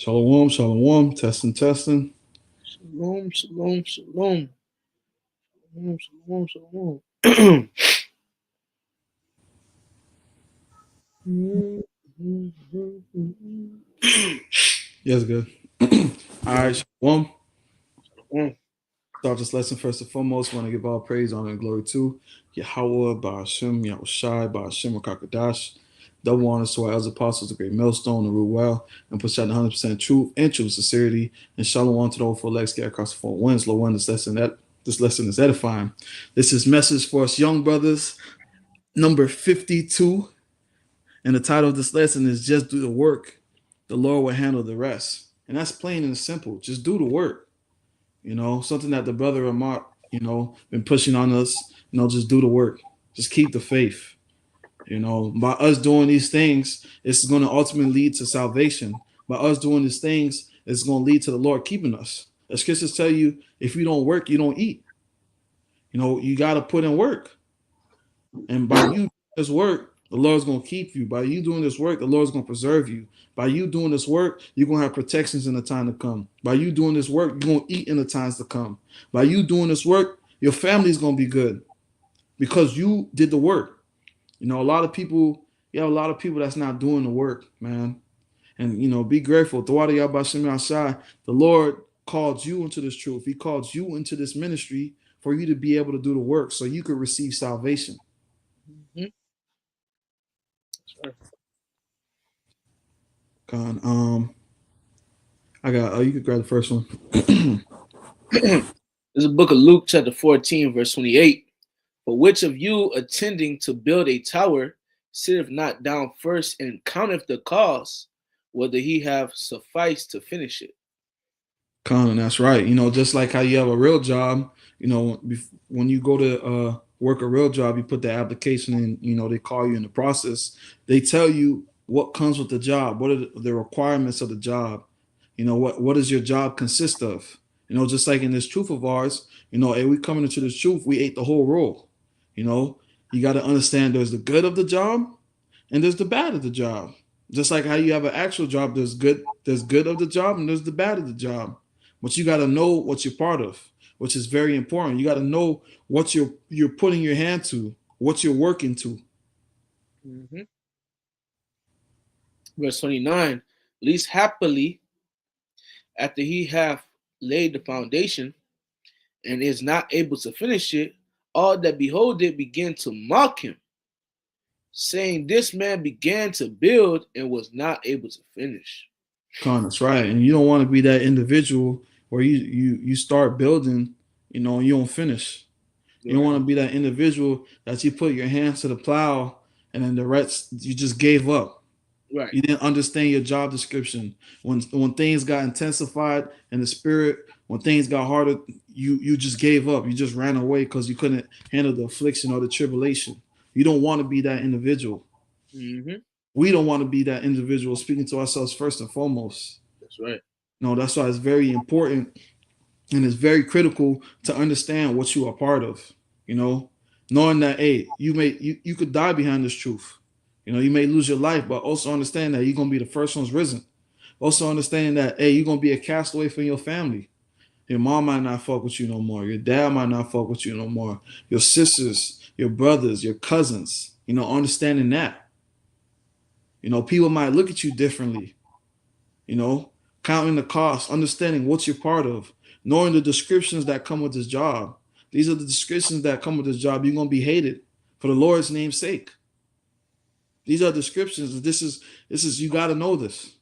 Shalom, shalom, testing, testing. Shalom, shalom, shalom, shalom, shalom, shalom. Yes, good. All right, shalom. Shalom. Start this lesson first and foremost. Want to give all praise, honor, and glory to Yahweh, Ba'ashem, Yahushai, Ba'ashem, Rakakadash. Double honors to our elders apostles, the great millstone, the rule well, and push out 100% truth and true sincerity. And shalom to the whole full legs scattered across the four winds. Lord, one, this lesson is edifying. This is message for us young brothers, number 52. And the title of this lesson is Just Do the Work. The Lord will handle the rest. And that's plain and simple. Just do the work. Something that the brother Amar, been pushing on us, just do the work. Just keep the faith. By us doing these things, it's going to ultimately lead to salvation. By us doing these things, it's going to lead to the Lord keeping us. As scriptures tell you, if you don't work, you don't eat. You got to put in work. And by you this work, the Lord's going to keep you. By you doing this work, the Lord's going to preserve you. By you doing this work, you're going to have protections in the time to come. By you doing this work, you're going to eat in the times to come. By you doing this work, your family's going to be good because you did the work. You have a lot of people that's not doing the work, man. And, be grateful. The Lord called you into this truth. He called you into this ministry for you to be able to do the work so you could receive salvation. Mhm. That's I got. You could grab the first one. right. This is the book of Luke, chapter 14, verse 28. For which of you attending to build a tower sitteth not down first and counteth the cost, whether he have sufficed to finish it? Con, that's right. Just like how you have a real job, when you go to work a real job, you put the application in, they call you in the process. They tell you what comes with the job, what are the requirements of the job, what does your job consist of? Just like in this truth of ours, hey, we coming into this truth, we ate the whole roll. You got to understand there's the good of the job and there's the bad of the job. Just like how you have an actual job, there's good of the job and there's the bad of the job. But you got to know what you're part of, which is very important. You got to know what you're putting your hand to, what you're working to. Mm-hmm. Verse 29. Least happily, after he hath laid the foundation and is not able to finish it, all that behold it begin to mock him, saying, This man began to build and was not able to finish. That's right. And you don't want to be that individual where you start building, and you don't finish. You don't want to be that individual that you put your hands to the plow and then the rest you just gave up. Right. You didn't understand your job description. When things got intensified in the spirit, when things got harder, you just gave up. You just ran away because you couldn't handle the affliction or the tribulation. You don't want to be that individual. Mm-hmm. We don't want to be that individual, speaking to ourselves first and foremost. That's right. No, that's why it's very important and it's very critical to understand what you are part of. Knowing that, hey, you could die behind this truth. You may lose your life, but also understand that you're gonna be the first ones risen. Also understand that, hey, you're gonna be a castaway from your family. Your mom might not fuck with you no more. Your dad might not fuck with you no more. Your sisters, your brothers, your cousins. Understanding that. People might look at you differently. Counting the cost, understanding what you're part of, knowing the descriptions that come with this job. These are the descriptions that come with this job. You're gonna be hated for the Lord's name's sake. These are descriptions. This is you got to know this.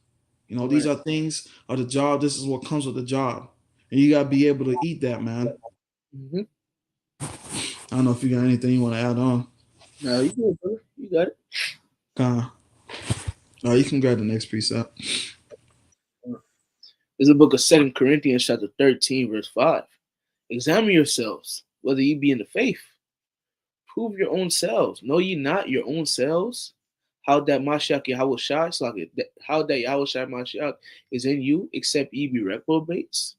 These are things of the job. This is what comes with the job, and you got to be able to eat that, man. Mm-hmm. I don't know if you got anything you want to add on. No, you good, brother. You got it. You can grab the next precept. This is the book of 2 Corinthians, chapter 13, verse 5. Examine yourselves, whether ye be in the faith. Prove your own selves. Know ye not your own selves? How that Mashiach Yahushua, how that Yahushua Mashiach is in you, except ye be reprobates?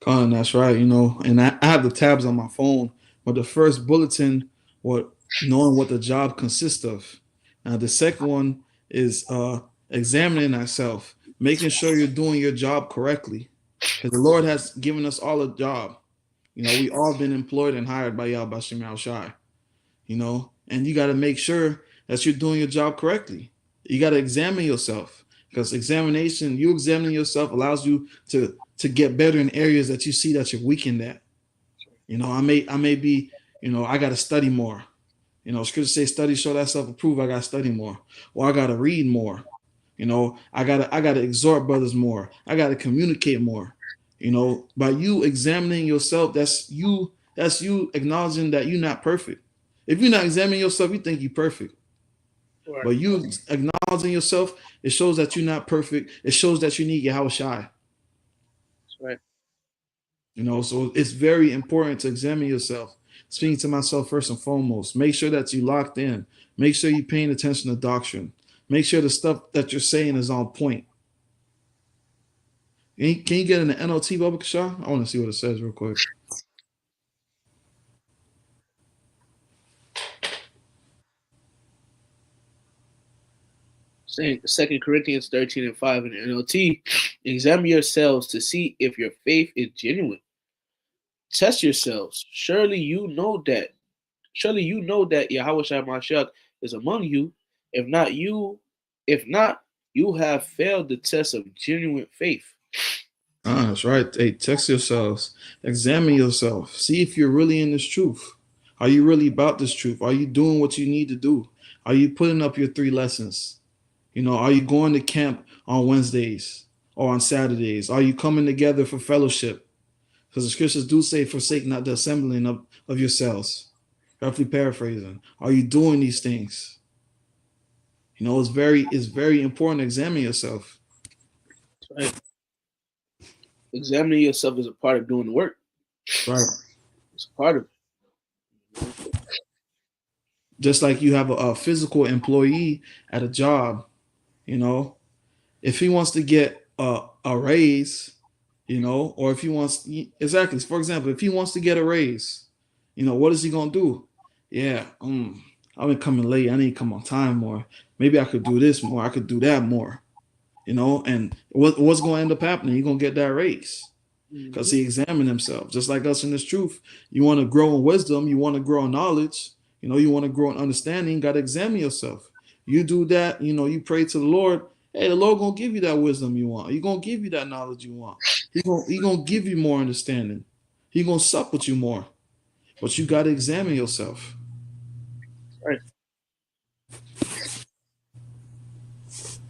That's right. And I have the tabs on my phone, but the first bulletin, knowing what the job consists of. Now the second one is examining ourselves, making sure you're doing your job correctly. Because the Lord has given us all a job. You know, we all been employed and hired by Yahweh Shem Shai. You know, and you got to make sure that you're doing your job correctly. You got to examine yourself, because examination, you examining yourself allows you to get better in areas that you see that you're weakened at. You know, I may be, you know, I got to study more. You know, scripture say study show that self approve. I got to study more, or I got to read more. You know, I gotta exhort brothers more. I gotta communicate more. You know, by you examining yourself, that's you acknowledging that you're not perfect. If you're not examining yourself, you think you're perfect. Right. But you acknowledging yourself, it shows that you're not perfect. It shows that you need Yahweh Shai. That's right. You know, so it's very important to examine yourself. Speaking to myself first and foremost, make sure that you locked in. Make sure you're paying attention to doctrine. Make sure the stuff that you're saying is on point. Can you get in the NLT, Baba Kashar? I want to see what it says real quick. Saying 2 Corinthians 13:5 in the NLT, examine yourselves to see if your faith is genuine. Test yourselves. Surely you know that Yahweh Shai Mashiach is among you. If not, you have failed the test of genuine faith. That's right. Hey, test yourselves. Examine yourself. See if you're really in this truth. Are you really about this truth? Are you doing what you need to do? Are you putting up your 3 lessons? You know, are you going to camp on Wednesdays or on Saturdays? Are you coming together for fellowship? Because the scriptures do say, forsake not the assembling of yourselves. Roughly paraphrasing. Are you doing these things? You know, it's very important to examine yourself. Right. Examining yourself is a part of doing the work. Right. It's a part of it. Just like you have a physical employee at a job, you know, if he wants to get a raise, you know, or if he wants, exactly, for example, if he wants to get a raise, you know, what is he going to do? Yeah, I've been coming late. I need to come on time more. Maybe I could do this more. I could do that more, you know, and what's going to end up happening? You're going to get that raise because he examined himself. Just like us in this truth, you want to grow in wisdom, you want to grow in knowledge, you know, you want to grow in understanding, you got to examine yourself. You do that, you know, you pray to the Lord. Hey, the Lord gonna give you that wisdom you want. He gonna give you that knowledge you want. He gonna give you more understanding. He gonna sup with you more. But you gotta examine yourself. Right. This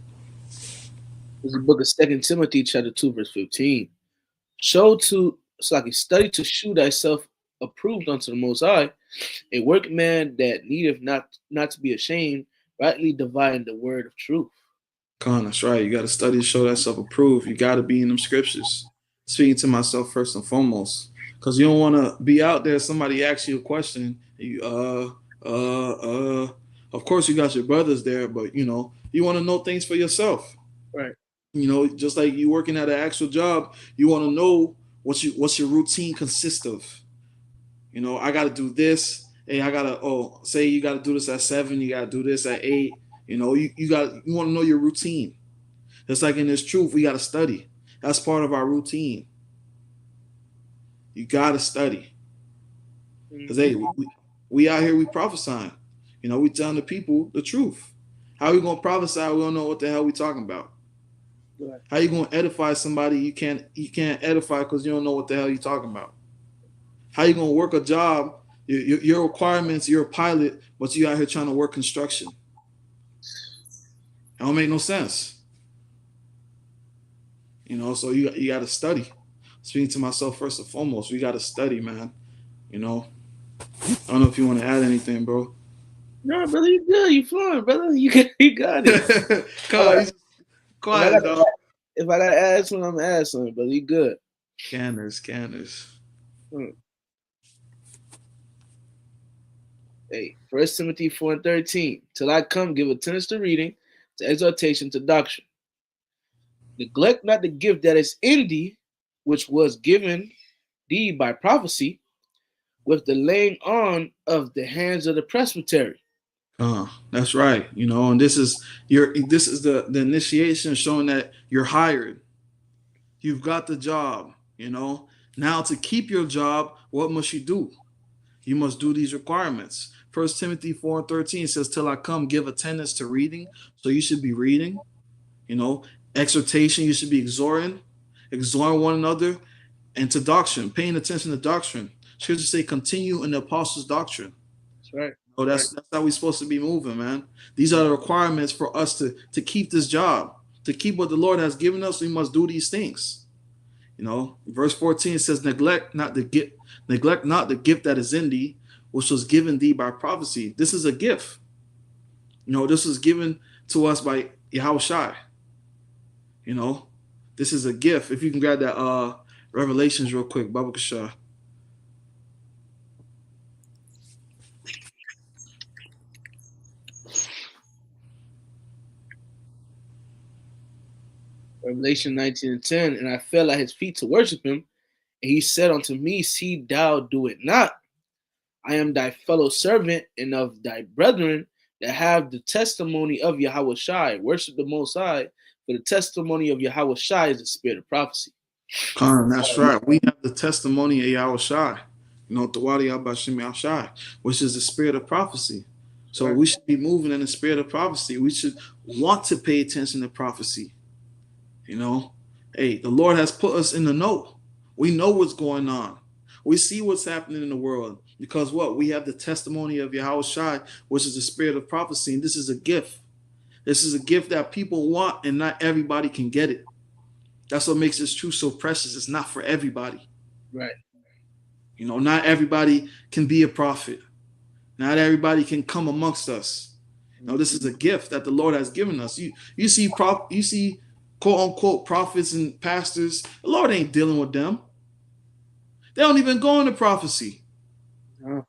is the book of 2 Timothy, chapter 2, verse 15. Study to shew thyself approved unto the Most High, a workman that needeth not to be ashamed, rightly dividing the word of truth. Con, that's right. You gotta study to show thyself approved. You gotta be in them scriptures. Speaking to myself first and foremost. Because you don't wanna be out there, somebody asks you a question, you of course you got your brothers there, but you know, you wanna know things for yourself. Right. You know, just like you working at an actual job, you want to know what's your routine consist of. You know, I got to do this. Hey, I gotta. Oh, say you got to do this at 7. You got to do this at 8. You know, you want to know your routine. Just like in this truth, we got to study. That's part of our routine. You got to study. Because hey, we out here, we prophesying. You know, we telling the people the truth. How we gonna prophesy? We don't know what the hell we talking about. Right. How you gonna edify somebody you can't edify because you don't know what the hell you're talking about? How you gonna work a job? Your requirements, you're a pilot, but you out here trying to work construction. It don't make no sense. You know, so you got to study. Speaking to myself first and foremost, we got to study, man. You know, I don't know if you want to add anything, bro. No, brother, you good. You flowing, brother. You got it. Quiet, dog. If I gotta add something, I'm gonna add something, brother. You good. Scanners. Hey, 1 Timothy 4:13. Till I come, give attendance to reading, to exhortation, to doctrine. Neglect not the gift that is in thee, which was given thee by prophecy, with the laying on of the hands of the presbytery. That's right. And this is the initiation showing that you're hired. You've got the job. Now to keep your job, what must you do? You must do these requirements. First Timothy 4:13 says, "Till I come, give attendance to reading." So you should be reading. You know, exhortation. You should be exhorting one another, and to doctrine, paying attention to doctrine. Scripture say, "Continue in the apostles' doctrine." That's right. So that's how we're supposed to be moving, man. These are the requirements for us to keep this job, to keep what the Lord has given us. We must do these things. Verse 14 says, neglect not the gift that is in thee, which was given thee by prophecy. This is a gift. This was given to us by Yahweh Shai. This is a gift. If you can grab that Revelations real quick, Baba Kasha. Revelation 19:10, and I fell at his feet to worship him. And he said unto me, see thou do it not. I am thy fellow servant and of thy brethren that have the testimony of Yahweh Shai. Worship the Most High, for the testimony of Yahweh Shai is the spirit of prophecy. That's right. We have the testimony of Yahweh Shai, Tawadi Abashim Yahweh Shai, which is the spirit of prophecy. So we should be moving in the spirit of prophecy. We should want to pay attention to prophecy. Hey, the Lord has put us in the know. We know what's going on. We see what's happening in the world because what? We have the testimony of Yahweh Shai, which is the spirit of prophecy. And this is a gift. This is a gift that people want and not everybody can get it. That's what makes this truth so precious. It's not for everybody. Right. Not everybody can be a prophet. Not everybody can come amongst us. This is a gift that the Lord has given us. You see quote unquote prophets and pastors. The Lord ain't dealing with them. They don't even go into prophecy. Oh.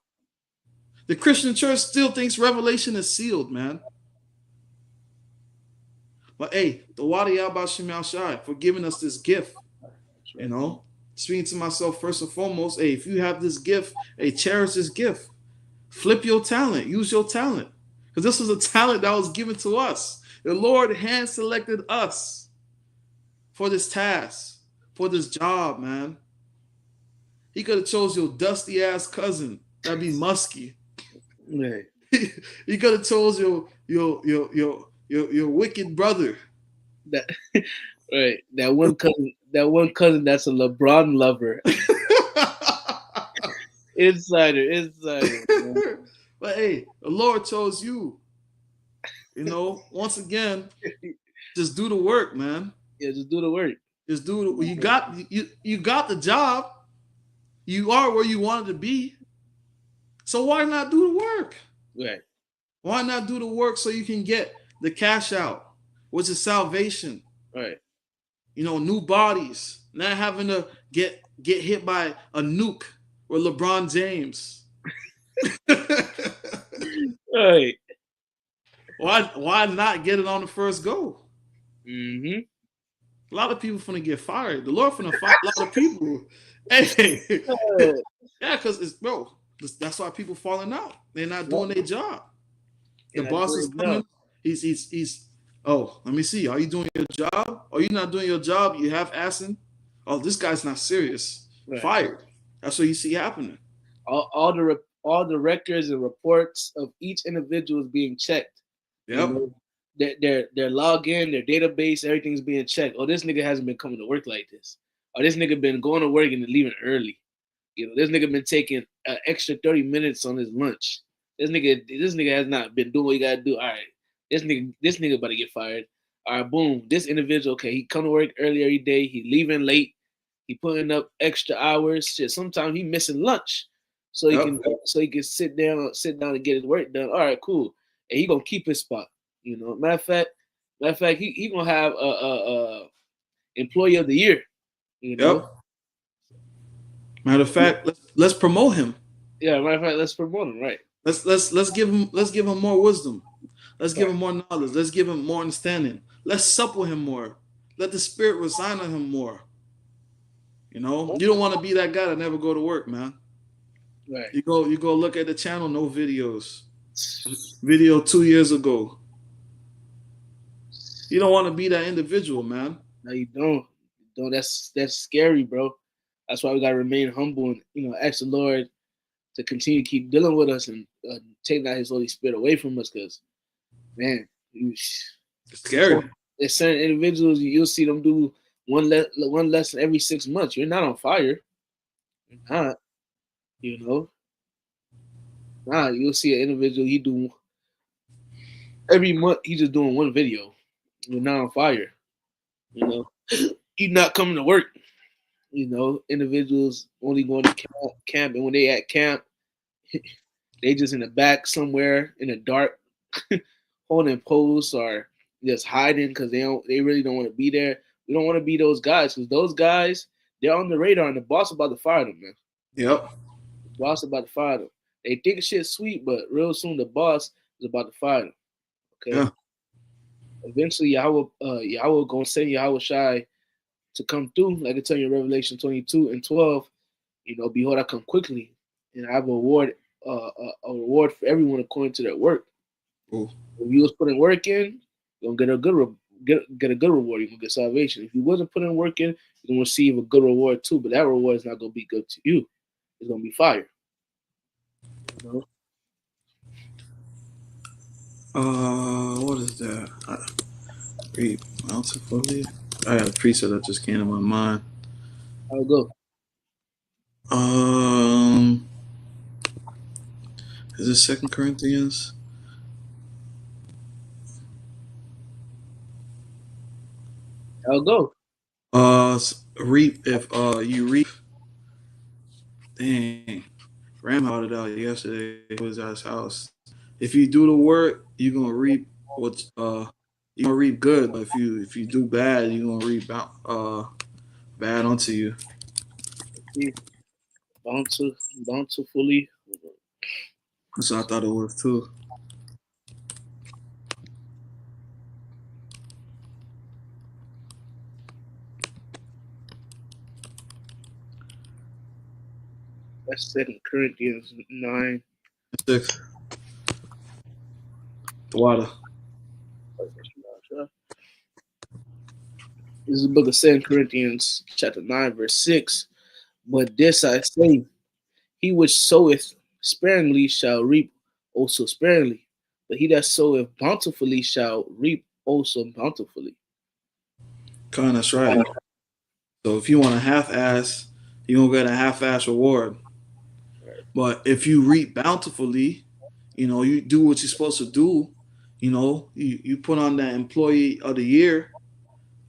The Christian church still thinks revelation is sealed, man. But hey, the Wadi Abashim Yahweh Shai for giving us this gift. Speaking to myself first and foremost, hey, if you have this gift, hey, cherish this gift. Flip your talent, use your talent. Because this was a talent that was given to us. The Lord hand selected us for this task, for this job, man. He could have chose your dusty ass cousin. That'd be musky. Right. He could have chose your wicked brother. That right. That one cousin that's a LeBron lover. Insider. But hey, the Lord chose you. Once again, just do the work, man. Yeah, just do the work. Just do it. You got the job. You are where you wanted to be. So why not do the work? Right. Why not do the work so you can get the cash out, which is salvation? Right. New bodies, not having to get hit by a nuke or LeBron James. Right. Why not get it on the first go? Mm-hmm. A lot of people finna get fired. The Lord finna fire a lot of people. Hey, yeah, because that's why people falling out. They're not doing their job. The boss is coming. He's. Oh, let me see. Are you doing your job? Are you not doing your job? You half-assing. Oh, this guy's not serious. Right. Fired. That's what you see happening. All the records and reports of each individual is being checked. Yep. Their login, their database, everything's being checked. Oh, this nigga hasn't been coming to work like this. Or this nigga been going to work and leaving early. This nigga been taking an extra 30 minutes on his lunch. This nigga has not been doing what he gotta do. All right, this nigga about to get fired. All right, boom. This individual, okay, he come to work early every day. He leaving late. He putting up extra hours. Shit, sometimes he missing lunch, so he can sit down and get his work done. All right, cool. And he gonna keep his spot. Matter of fact, he gonna have a employee of the year. Yep. Matter of fact, let's promote him. Yeah, matter of fact, let's promote him. Right. Let's give him more wisdom. Let's give him more knowledge. Let's give him more understanding. Let's supple him more. Let the Spirit reside on him more. You don't want to be that guy that never go to work, man. Right. You go look at the channel, no videos. Video 2 years ago. You don't want to be that individual, man. No, you don't. Don't. That's scary, bro. That's why we gotta remain humble and ask the Lord to continue to keep dealing with us and take not His Holy Spirit away from us. Because man, it's scary. There's certain individuals you'll see them do one lesson every 6 months. You're not on fire. You're not. Nah. You'll see an individual he do every month. He's just doing one video. You're not on fire. You're not coming to work. Individuals only going to camp, and when they at camp, they just in the back somewhere in the dark, holding posts or just hiding because they really don't want to be there. We don't want to be those guys because those guys, they're on the radar and the boss about to fire them, man. Yep. The boss about to fire them. They think shit's sweet, but real soon the boss is about to fire them. Okay. Yeah. Eventually, Yahweh gonna send Yahweh Shai to come through, like I tell you in Revelation 22:12. Behold, I come quickly, and I have a reward for everyone according to their work. Ooh. If you was putting work in, you're gonna get a good reward. You're gonna get salvation. If you wasn't putting work in, you're gonna receive a good reward too. But that reward is not gonna be good to you. It's gonna be fire. What is that? Read bountifully. I had a precept that just came to my mind. I'll go. Is it 2 Corinthians? I'll go. Reap if you reap. Dang, Ram held it out yesterday. It was at his house. If you do the work, you're gonna reap what you're gonna reap good. But if you do bad, you're gonna reap bad onto you. Bountifully. So I thought it was too. That's 2 Corinthians 9. 6. The water. This is the book of 2 Corinthians, chapter 9, verse 6. But this I say, he which soweth sparingly shall reap also sparingly, but he that soweth bountifully shall reap also bountifully. That's right. So if you want a half-ass, you're gonna get a half-ass reward. But if you reap bountifully, you do what you're supposed to do. You put on that employee of the year.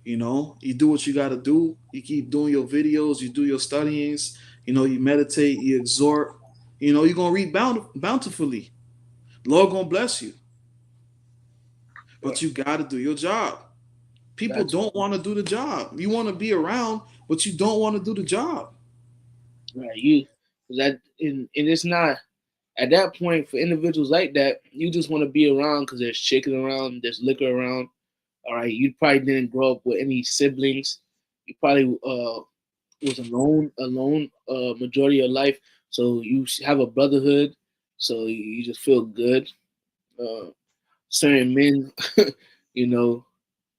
You do what you got to do. You keep doing your videos. You do your studyings. You meditate. You exhort. You're gonna reap bountifully. Lord gonna bless you. But you got to do your job. People don't want to do the job. You want to be around, but you don't want to do the job. Right. And it's not at that point for individuals like that. You just want to be around because there's chicken around, there's liquor around. All right. You probably didn't grow up with any siblings. You probably was alone majority of life. So you have a brotherhood. So you just feel good. Certain men,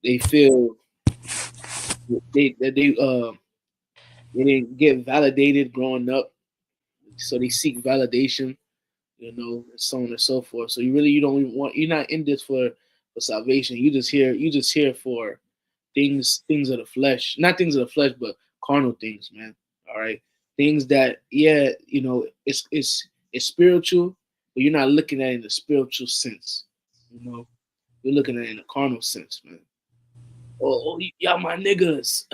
they feel they didn't get validated growing up, so they seek validation, and so on and so forth. So you don't even you're not in this for salvation. You just here for things of the flesh, not things of the flesh, but carnal things, man. All right, things that it's spiritual, but you're not looking at it in the spiritual sense. You're looking at it in a carnal sense, man. Oh, y'all my niggas.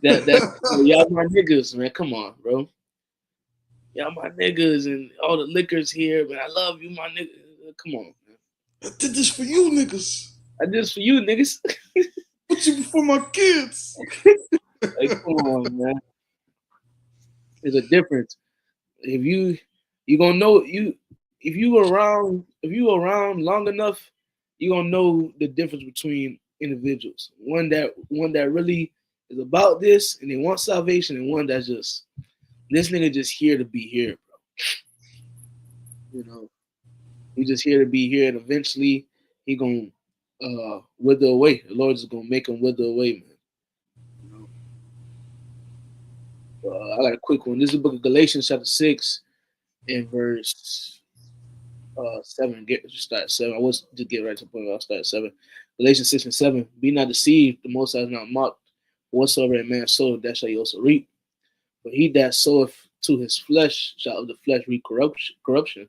Y'all my niggas, man. Come on, bro. Y'all my niggas and all the liquors here, but I love you, my nigga. Come on, man. I did this for you, niggas. I did this for you, niggas. Put you before my kids. Like, come on, man. There's a difference. If you gonna know if you around long enough, you gonna know the difference between individuals. One that really is about this and they want salvation, and one that's just this nigga just here to be here, bro. He just here to be here, and eventually he gonna wither away. The Lord is gonna make him wither away, man. You know? I got a quick one. This is the book of Galatians, chapter 6, and verse 7. Just start at 7. I was just get right to the point. I'll start at 7. Galatians 6 and 7. Be not deceived, the Most High is not mocked. Whatsoever a man soweth, that shall he also reap. But he that soweth to his flesh shall of the flesh reap corruption.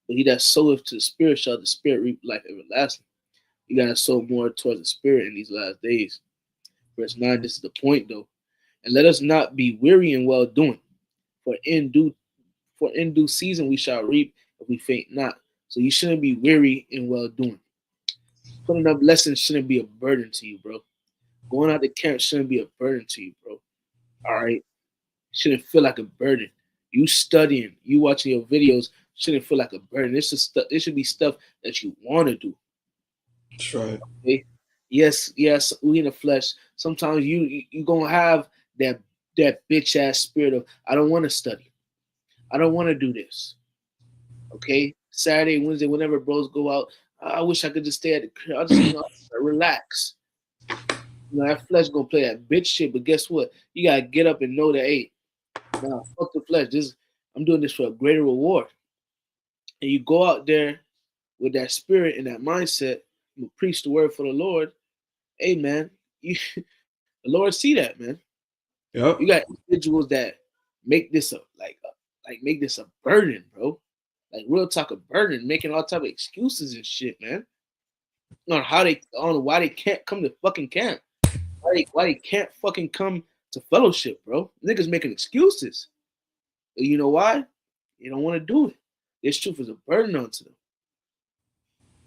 But he that soweth to the spirit shall the spirit reap life everlasting. You gotta sow more towards the spirit in these last days. Verse 9, this is the point though. And let us not be weary in well doing, for in due season we shall reap if we faint not. So you shouldn't be weary in well doing. Putting up lessons shouldn't be a burden to you, bro. Going out to camp shouldn't be a burden to you, bro. All right, shouldn't feel like a burden. You studying, you watching your videos shouldn't feel like a burden. This should be stuff that you want to do. That's right. Okay? Yes, we in the flesh. Sometimes you gonna have that bitch ass spirit of I don't want to study. I don't want to do this. Okay? Saturday, Wednesday, whenever bros go out, I wish I could just stay at the crib. I just relax. You know, that flesh gonna play that bitch shit, but guess what? You gotta get up and know that, hey, nah, fuck the flesh. I'm doing this for a greater reward. And you go out there with that spirit and that mindset, you preach the word for the Lord. Hey man, the Lord see that, man. Yep. You got individuals that make this make this a burden, bro. Like real talk a burden, making all type of excuses and shit, man. On why they can't come to fucking camp. Why they can't fucking come to fellowship, bro. Niggas making excuses. You know why? They don't want to do it. This truth is a burden onto them.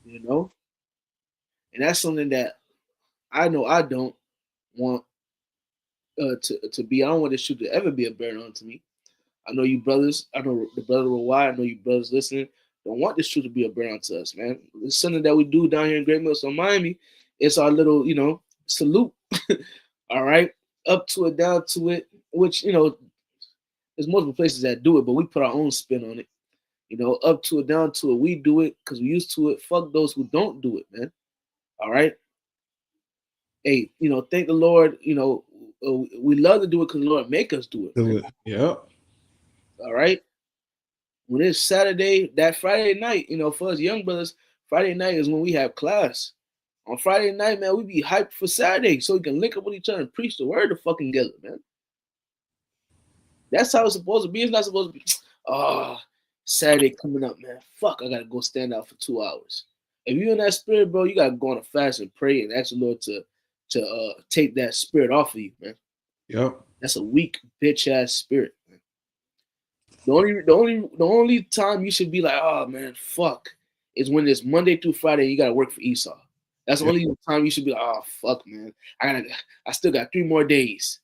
You know? And that's something that I know I don't want to be. I don't want this truth to ever be a burden onto me. I know you brothers, I know the brother Rawai, I know you brothers listening, don't want this truth to be a burden to us, man. It's something that we do down here in Great Millstone, Miami. It's our little, salute. All right. Up to it, down to it, which, there's multiple places that do it, but we put our own spin on it. Up to it, down to it. We do it because we're used to it. Fuck those who don't do it, man. All right. Hey, thank the Lord. We love to do it because the Lord make us do it. Do it. Yep. All right. When it's Saturday, that Friday night, for us young brothers, Friday night is when we have class. On Friday night, man, we be hyped for Saturday so we can link up with each other and preach the word of fucking together, man. That's how it's supposed to be. It's not supposed to be, Saturday coming up, man. Fuck, I gotta go stand out for 2 hours. If you're in that spirit, bro, you gotta go on a fast and pray and ask the Lord to take that spirit off of you, man. Yep. That's a weak bitch ass spirit, man. The only time you should be like, oh man, fuck, is when it's Monday through Friday. You gotta work for Esau. That's the only time you should be like, oh fuck, man, I still got 3 more days.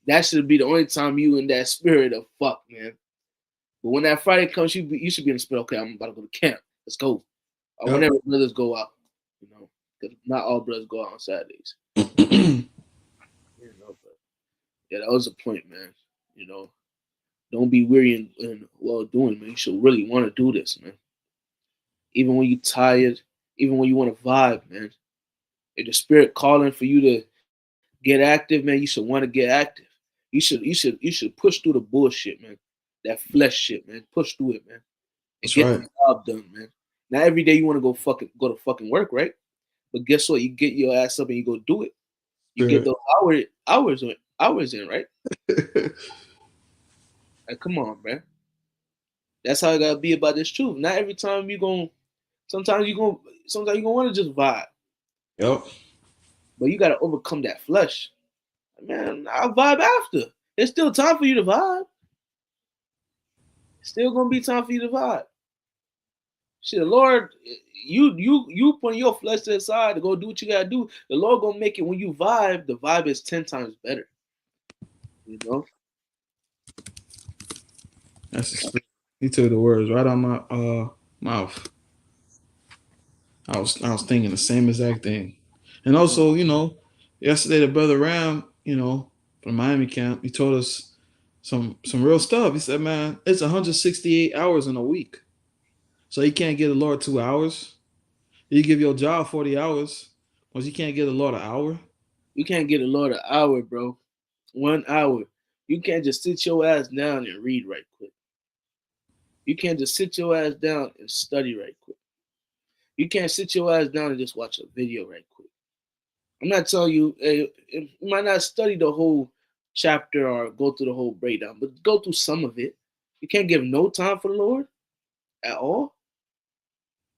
That should be the only time you in that spirit of fuck, man. But when that Friday comes, you should be in the spirit. Okay, I'm about to go to camp. Let's go. Or whenever brothers go out, because not all brothers go out on Saturdays. But yeah, that was the point, man. Don't be weary and well doing, man. You should really want to do this, man. Even when you're tired, even when you want to vibe, man. If the spirit calling for you to get active, man, you should want to get active. You should push through the bullshit, man. That flesh shit, man. Push through it, man. And get the job done, man. Not every day you want to go to fucking work, right? But guess what? You get your ass up and you go do it. You get those hours in, right? Like, come on, man. That's how it gotta be about this truth. Not every time sometimes you're gonna want to just vibe. Yep. But you gotta overcome that flesh. Man, I'll vibe after. There's still time for you to vibe. Still gonna be time for you to vibe. Shit, the Lord, you putting your flesh to the side to go do what you gotta do. The Lord gonna make it when you vibe. The vibe is 10 times better. That's the spirit. He took the words right out my mouth. I was thinking the same exact thing. And also, yesterday the brother Ram, from Miami camp, he told us some real stuff. He said, man, it's 168 hours in a week. So you can't give the Lord 2 hours. You give your job 40 hours, but you can't give the Lord an hour. You can't get the Lord an hour, bro. 1 hour. You can't just sit your ass down and read right quick. You can't just sit your ass down and study right quick. You can't sit your ass down and just watch a video right quick. I'm not telling you, you might not study the whole chapter or go through the whole breakdown, but go through some of it. You can't give no time for the Lord at all.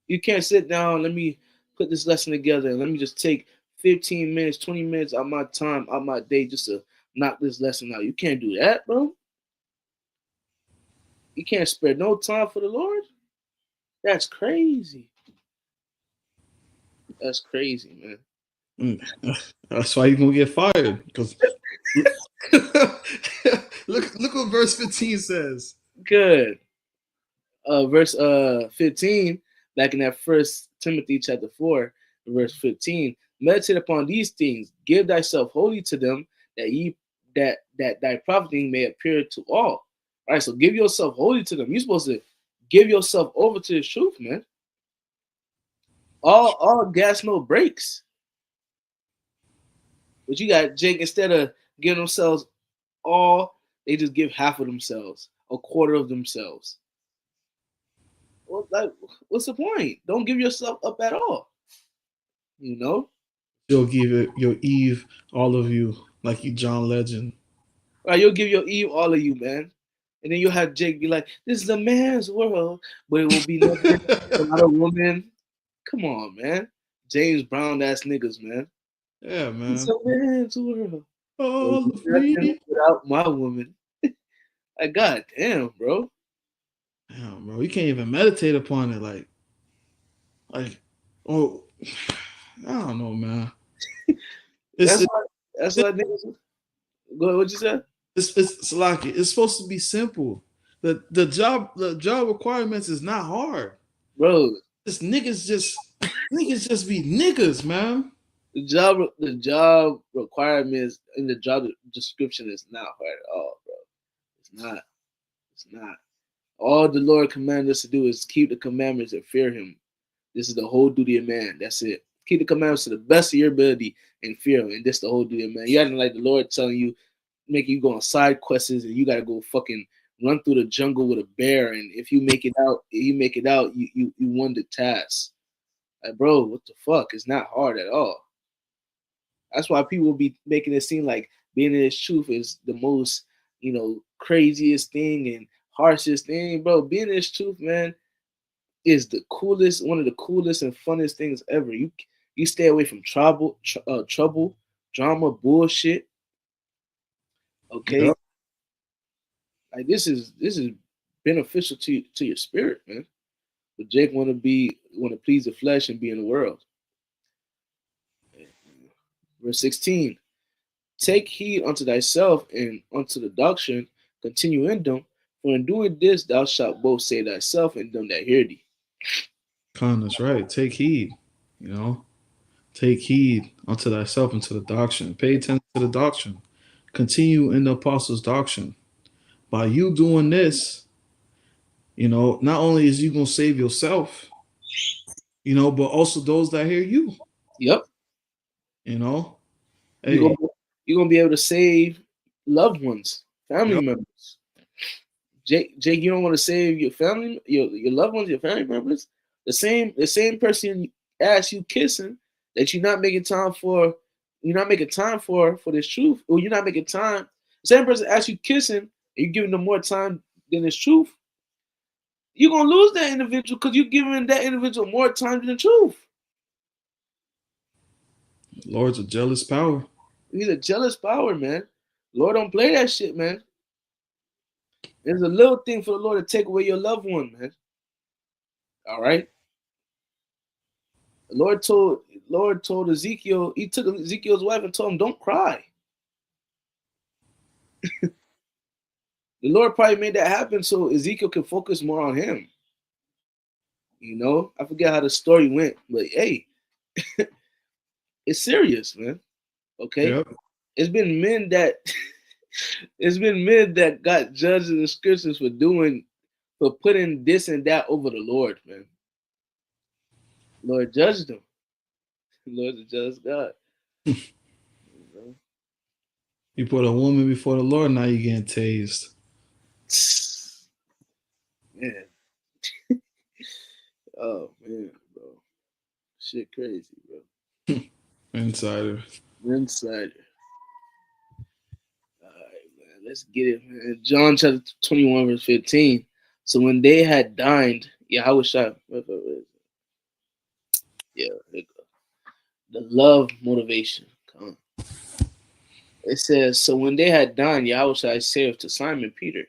You can't sit down, let me put this lesson together and let me just take 15 minutes, 20 minutes out my time, out my day just to knock this lesson out. You can't do that, bro. You can't spare no time for the Lord. That's crazy. That's crazy, man. That's why you're gonna get fired. Because look what verse 15 says. Good. Verse 15, back in that first Timothy chapter 4, verse 15. Meditate upon these things, give thyself wholly to them, that thy profiting may appear to all. All right, so give yourself wholly to them. You're supposed to give yourself over to the truth, man. All gas, no brakes. But you got Jake, instead of giving themselves all, they just give half of themselves, a quarter of themselves. Well, like, what's the point? Don't give yourself up at all. You know? You'll give it your Eve, all of you, like you John Legend. Right, you'll give your Eve all of you, man. And then you'll have Jake be like, this is a man's world, but it will be nothing a lot of women. Come on, man. James Brown ass niggas, man. Yeah, It's man. a man's world. But All of nothing me. without my woman. Like, god damn, bro. Damn, bro. You can't even meditate upon it. Oh, I don't know, man. It's That's why niggas go ahead, what you said? it's like it's supposed to be simple. The job requirements is not hard. Bro, This niggas just be niggas, man. the job requirements in the job description is not hard at all, bro. It's not. It's not. All the Lord commanded us to do is keep the commandments and fear Him. This is the whole duty of man. That's it. Keep the commandments to the best of your ability and fear Him. And this the whole duty of man. You acting like the Lord telling you, making you go on side quests, and you gotta go fucking run through the jungle with a bear. And if you make it out, you won the task. Like, bro, what the fuck? It's not hard at all. That's why people be making it seem like being in this truth is the most, craziest thing and harshest thing, bro. Being in this truth, man, is the coolest, one of the coolest and funnest things ever. You stay away from trouble, drama, bullshit. Okay, Yep. like this is beneficial to your spirit, man. But Jake want to please the flesh and be in the world. Verse 16. Take heed unto thyself and unto the doctrine, continue in them, for in doing this thou shalt both save thyself and them that hear thee. That's right. Take heed. You know, take heed unto thyself and to the doctrine. Pay attention to the doctrine. Continue in the apostles' doctrine. By you doing this, not only is you gonna save yourself, but also those that hear you. Yep. You know, You're hey, gonna, you're gonna be able to save loved ones, family yep, members. Jake, you don't want to save your family, your loved ones, your family members. The same person asks you kissing that you're not making time for this truth, or you're not making time. The same person asks you kissing, and you're giving them more time than this truth. You're gonna lose that individual because you're giving that individual more time than the truth. Lord's a jealous power. He's a jealous power, man. Lord don't play that shit, man. There's a little thing for the Lord to take away your loved one, man. All right. The Lord told Ezekiel, he took Ezekiel's wife and told him, don't cry. The Lord probably made that happen so Ezekiel can focus more on him. I forget how the story went, but hey, it's serious, man. Okay. Yep. It's been men that it's been men that got judged in the scriptures for putting this and that over the Lord, man. Lord judged them. Lord the just God. You know? You put a woman before the Lord, now you're getting tased. Man. Oh man, bro. Shit crazy, bro. Insider. Insider. Alright, man. Let's get it, man. John chapter 21, verse 15. So when they had dined, Yahweh Shai. Yeah, there you go. The love motivation. Come on. It says, so when they had dined, Yahweh Shai saith to Simon Peter,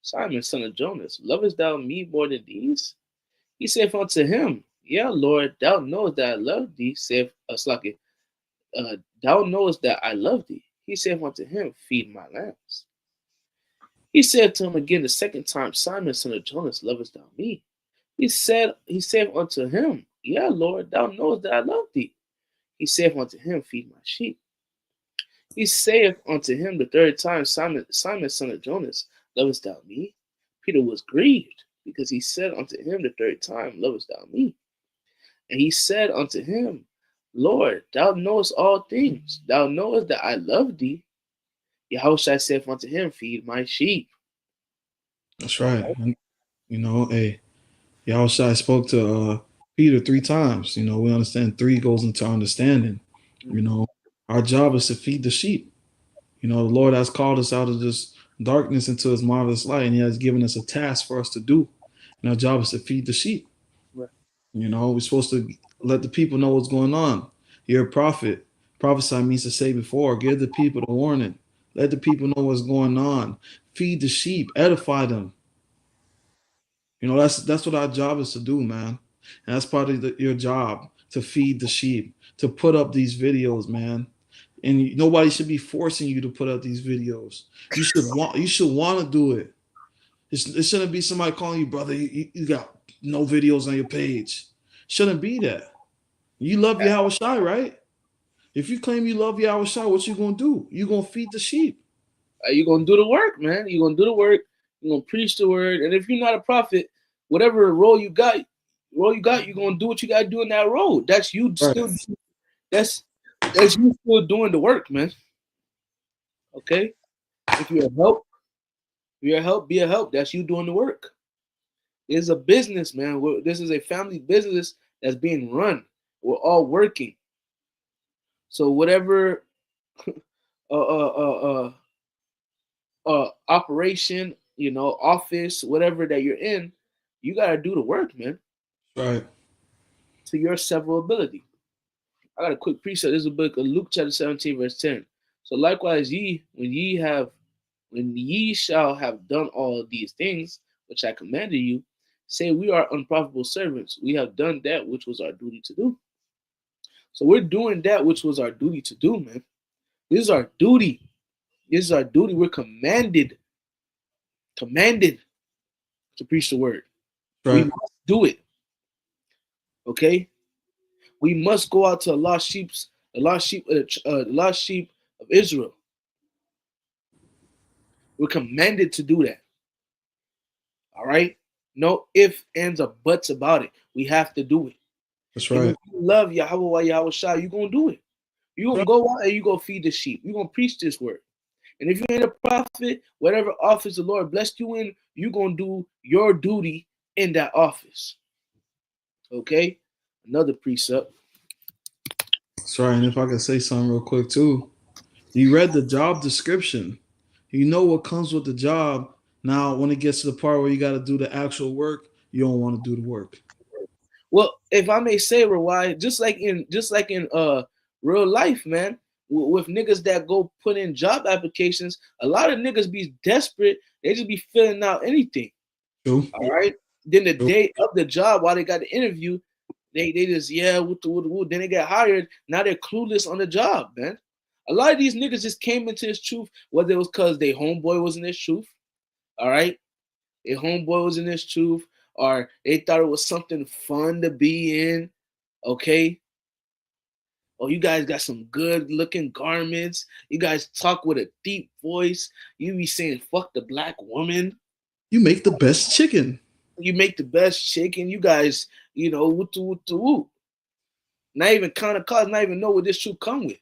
Simon, son of Jonas, lovest thou me more than these? He saith unto him, yeah, Lord, thou knowest that I love thee, saith Slaki, thou knowest that I love thee. He saith unto him, feed my lambs. He said to him again the second time, Simon, son of Jonas, lovest thou me? He said unto him, yeah, Lord, thou knowest that I love thee. He saith unto him, feed my sheep. He saith unto him the third time, Simon, son of Jonas, lovest thou me? Peter was grieved, because he said unto him the third time, lovest thou me? And he said unto him, Lord, thou knowest all things. Thou knowest that I love thee. Yahushua saith unto him, feed my sheep. That's right. And, hey, Yahushua spoke to Peter 3 times. We understand 3 goes into understanding. Our job is to feed the sheep. The Lord has called us out of this darkness into his marvelous light, and he has given us a task for us to do. And our job is to feed the sheep. Right. We're supposed to let the people know what's going on. You're a prophet. Prophesy means to say before. Give the people the warning. Let the people know what's going on. Feed the sheep. Edify them. That's what our job is to do, man. And that's part of your job, to feed the sheep, to put up these videos, man. And nobody should be forcing you to put up these videos. You should want to do it. It shouldn't be somebody calling you, brother, you got no videos on your page. Shouldn't be that. You love Yahweh Shai, right? If you claim you love Yahweh Shai, what you gonna do? You gonna feed the sheep. You're gonna do the work, man. You're gonna do the work. You're gonna preach the word. And if you're not a prophet, whatever role you got, you're gonna do what you gotta do in that role. That's you still. Right. That's you still doing the work, man. Okay. If you're a help, be a help. That's you doing the work. It's a business, man. This is a family business that's being run. We're all working. So whatever operation, office, whatever that you're in, you gotta do the work, man. Right. To your several ability. I got a quick precept. This is a book of Luke chapter 17, verse 10. So likewise, when ye shall have done all these things which I commanded you, say we are unprofitable servants. We have done that which was our duty to do. So we're doing that which was our duty to do, man. This is our duty. This is our duty. We're commanded to preach the word. Right. We must do it. Okay? We must go out to the lost sheep of Israel. We're commanded to do that. All right? No ifs, ands, or buts about it. We have to do it. That's right. And if you love Yahweh Yahweh Shai, you're going to do it. You're going to go out and you're going to feed the sheep. You're going to preach this word. And if you ain't a prophet, whatever office the Lord blessed you in, you're going to do your duty in that office. Okay? Another precept. Sorry, and if I could say something real quick too. You read the job description. You know what comes with the job. Now, when it gets to the part where you got to do the actual work, you don't want to do the work. Well, if I may say, Rawai, just like in real life, man, with niggas that go put in job applications, a lot of niggas be desperate. They just be filling out anything. True. All right. Then the day of the job, while they got the interview, they just then they get hired. Now they're clueless on the job, man. A lot of these niggas just came into this truth, whether it was because their homeboy was in this truth, all right? Their homeboy was in this truth, or they thought it was something fun to be in, okay? Oh, you guys got some good looking garments. You guys talk with a deep voice. You be saying, fuck the black woman. You make the best chicken. You make the best chicken. You guys, woo. Not even count the cost. Not even know what this should come with.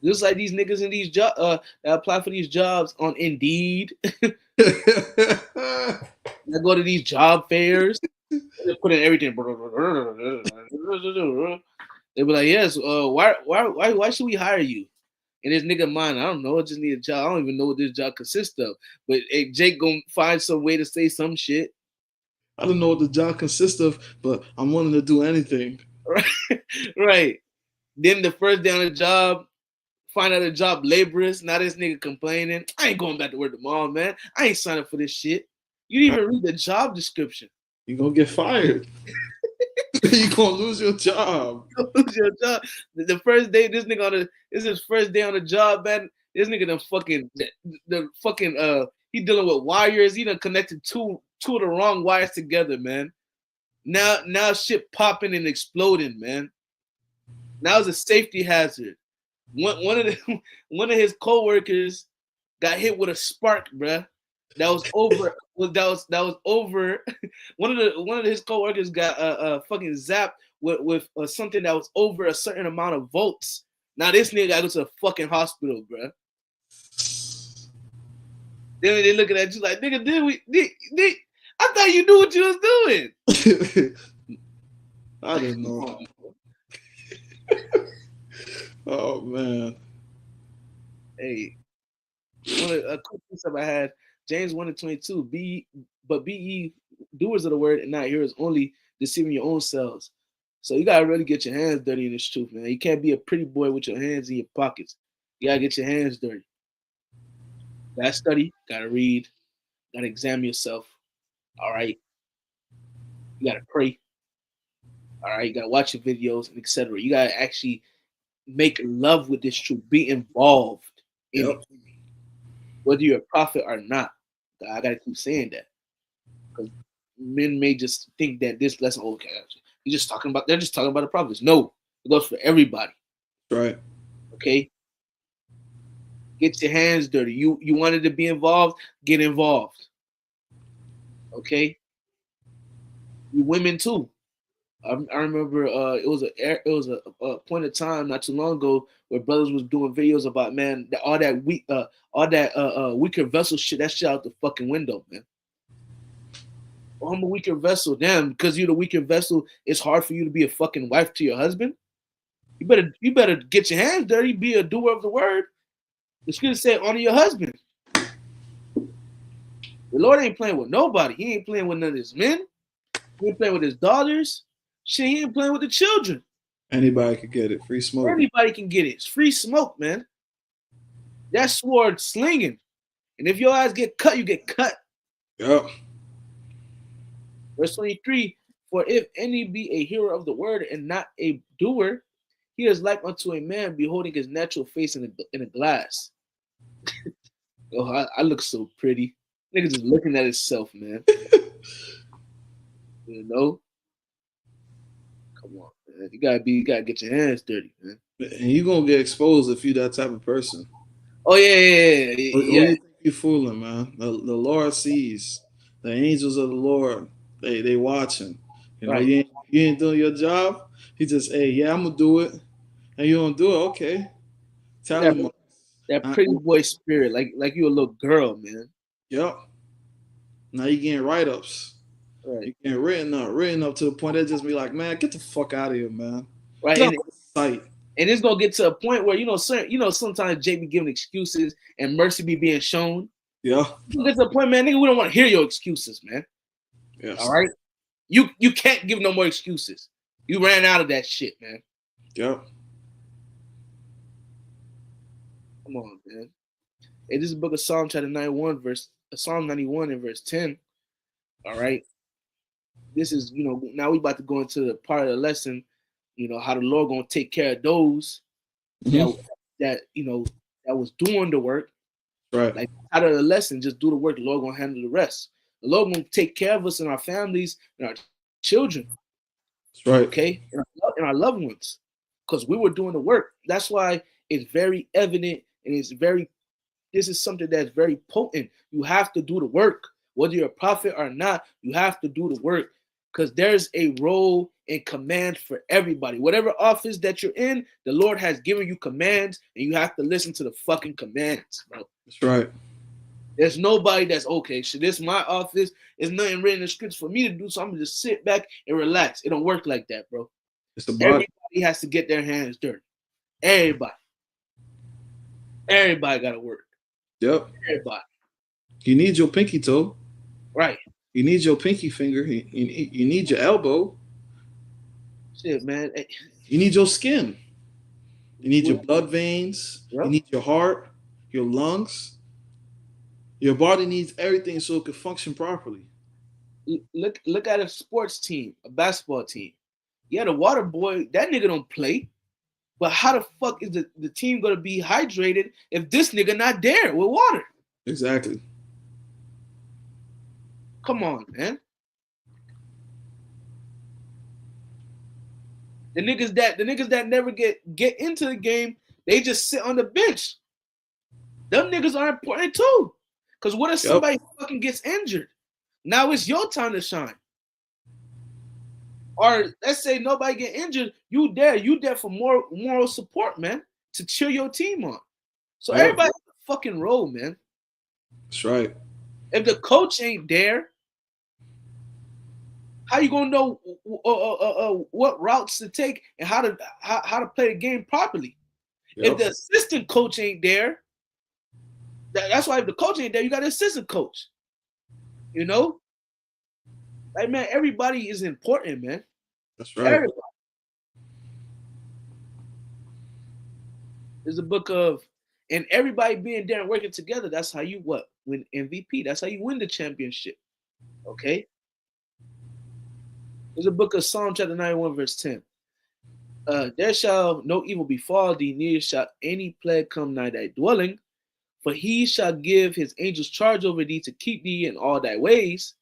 Just like these niggas in these jobs that apply for these jobs on Indeed. That go to these job fairs. They put in everything. They be like, yes. Why should we hire you? And this nigga mine, I don't know. I just need a job. I don't even know what this job consists of. But hey, Jake gonna find some way to say some shit. I don't know what the job consists of, but I'm willing to do anything. Right. Then the first day on the job, find out a job laborers. Now this nigga complaining. I ain't going back to work tomorrow, man. I ain't signing up for this shit. You didn't even read the job description. You're gonna get fired. You're gonna lose your job. Lose your job. The first day, this is his first day on the job, man. This nigga the fucking he dealing with wires. He done connected two of the wrong wires together, man. Now shit popping and exploding, man. Now it's a safety hazard. One of his coworkers got hit with a spark, bruh. That was over. That was over. One of his coworkers got fucking zapped with something that was over a certain amount of volts. Now this nigga got to go to the fucking hospital, bruh. Then they looking at you like, nigga, did I thought you knew what you was doing. I didn't know. Oh man. Hey, a quick piece up I had. James 1:22. Be ye doers of the word and not hearers only, deceiving your own selves. So you gotta really get your hands dirty in this truth, man. You can't be a pretty boy with your hands in your pockets. You gotta get your hands dirty. Gotta study, gotta read, gotta examine yourself. All right. You gotta pray. All right, you gotta watch your videos and etc. You gotta actually make love with this truth. Be involved in it. Whether you're a prophet or not. I gotta keep saying that. Because men may just think that this lesson, okay, they're just talking about the prophets. No, it goes for everybody. Right. Okay. Get your hands dirty. You wanted to be involved, get involved. Okay. You women too. I remember it was a point of time not too long ago where brothers was doing videos about, man, all that weaker vessel shit. That shit out the fucking window, man. Oh, I'm a weaker vessel, damn. Because you're the weaker vessel, it's hard for you to be a fucking wife to your husband. You better get your hands dirty. Be a doer of the word. The scripture said, honor your husband. The Lord ain't playing with nobody. He ain't playing with none of his men. He ain't playing with his daughters. Shit, he ain't playing with the children. Anybody can get it. Free smoke. Anybody can get it. It's free smoke, man. That sword slinging. And if your eyes get cut, you get cut. Yep. Verse 23, for if any be a hearer of the word and not a doer, he is like unto a man beholding his natural face in a glass. Oh, I look so pretty. Nigga just looking at himself, man. You know? Come on, man. You gotta get your hands dirty, man. And you gonna get exposed if you that type of person. Oh yeah. What do you think you fooling, man? The Lord sees. The angels of the Lord, they watching. You know, right. you ain't doing your job. He just, hey, yeah, I'm gonna do it, and you don't do it. Okay, tell him that pretty boy spirit, like you a little girl, man. Yep. Now you getting write-ups. Right. You getting written up to the point that just be like, man, get the fuck out of here, man. Right. And it's gonna get to a point where sometimes Jake be giving excuses and mercy be being shown. Yeah. Get to a point, man, nigga, we don't want to hear your excuses, man. Yes. All right. You can't give no more excuses. You ran out of that shit, man. Yep. Come on, man. Hey, this is the book of Psalm chapter 91, Psalm 91 and verse 10. All right. This is, now we about to go into the part of the lesson, how the Lord gonna take care of those that was doing the work. Right. Like out of the lesson, just do the work. The Lord gonna handle the rest. The Lord gonna take care of us and our families and our children. That's right. Okay, and our loved ones, because we were doing the work. That's why it's very evident and this is something that's very potent. You have to do the work. Whether you're a prophet or not, you have to do the work because there's a role and command for everybody. Whatever office that you're in, the Lord has given you commands, and you have to listen to the fucking commands, bro. That's right. There's nobody that's okay. Shit, this is my office. There's nothing written in the scripts for me to do, so I'm gonna just sit back and relax. It don't work like that, bro. It's the body. Everybody has to get their hands dirty. Everybody got to work. Yep. Everybody. You need your pinky toe. Right. You need your pinky finger. You need your elbow. Shit, man. You need your skin. You need your blood veins. Yep. You need your heart, your lungs. Your body needs everything so it can function properly. Look at a sports team, a basketball team. Yeah, the water boy, that nigga don't play. But how the fuck is the team gonna be hydrated if this nigga not there with water? Exactly. Come on, man. The niggas that never get into the game, they just sit on the bench. Them niggas are important too. Because what if somebody fucking gets injured? Now it's your time to shine. Or let's say nobody get injured, you there for more moral support, man, to cheer your team on. So everybody has a fucking role, man. That's right. If the coach ain't there, how you gonna know what routes to take and how to play the game properly? Yep. If the assistant coach ain't there, that's why if the coach ain't there, you got an assistant coach. You know? Like, man, everybody is important, man. That's right. Everybody. There's a book of, and everybody being there and working together, that's how you win MVP. That's how you win the championship. Okay? There's a book of Psalm chapter 91, verse 10. There shall no evil befall thee, neither shall any plague come nigh thy dwelling. For he shall give his angels charge over thee to keep thee in all thy ways.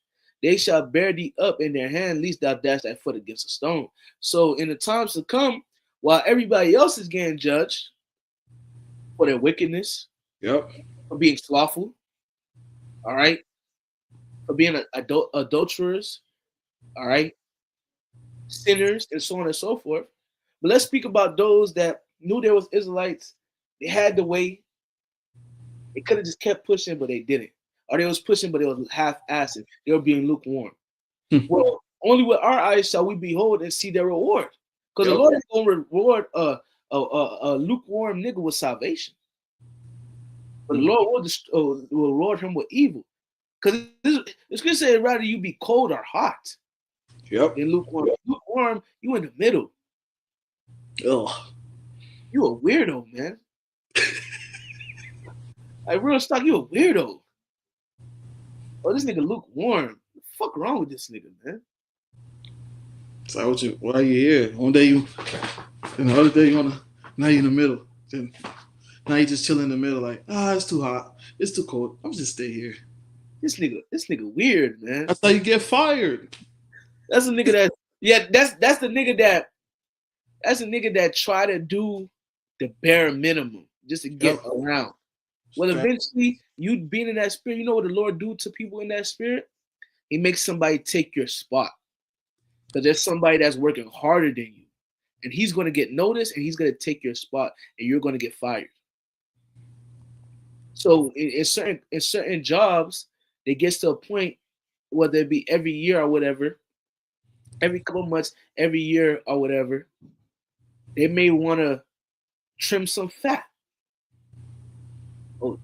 They shall bear thee up in their hand, lest thou dash thy foot against a stone. So in the times to come, while everybody else is getting judged for their wickedness, for being slothful, all right, for being adulterers, all right, sinners, and so on and so forth. But let's speak about those that knew there was Israelites. They had the way. They could have just kept pushing, but they didn't. Or they was pushing, but it was half-assed. They were being lukewarm. Well, only with our eyes shall we behold and see their reward. Because the Lord is going to reward a lukewarm nigga with salvation. But the Lord will reward him with evil. Because it's going to say rather you be cold or hot. Yep. In lukewarm. Lukewarm, you in the middle. Ugh. You a weirdo, man. Like, real stock, you a weirdo. Oh, this nigga lukewarm. What the fuck wrong with this nigga, man? So why are you here? One day you, and the other day now you're in the middle. Then now you just chilling in the middle, like, it's too hot, it's too cold. I'm just stay here. This nigga weird, man. That's how you get fired. That's a nigga that's the nigga that try to do the bare minimum just to get around. Well, eventually, you being in that spirit, you know what the Lord do to people in that spirit? He makes somebody take your spot. Because there's somebody that's working harder than you. And he's going to get noticed, and he's going to take your spot, and you're going to get fired. So in certain jobs, it gets to a point, whether it be every year or whatever, every couple months, every year or whatever, they may want to trim some fat. Oh,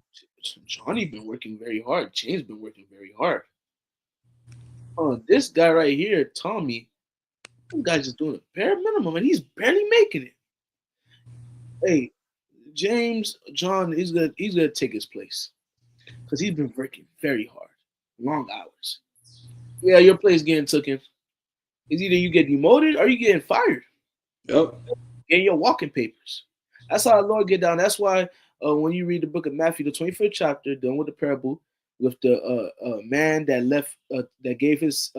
Johnny been working very hard. James been working very hard. Oh, this guy right here, Tommy, this guy's just doing a bare minimum, and he's barely making it. Hey, James, John, he's gonna take his place because he's been working very hard, long hours. Yeah, your place getting taken. It's either you get demoted or you getting fired. Yep. Getting your walking papers. That's how the Lord get down. That's why when you read the book of Matthew, the 25th chapter, done with the parable, with the man that left, that gave his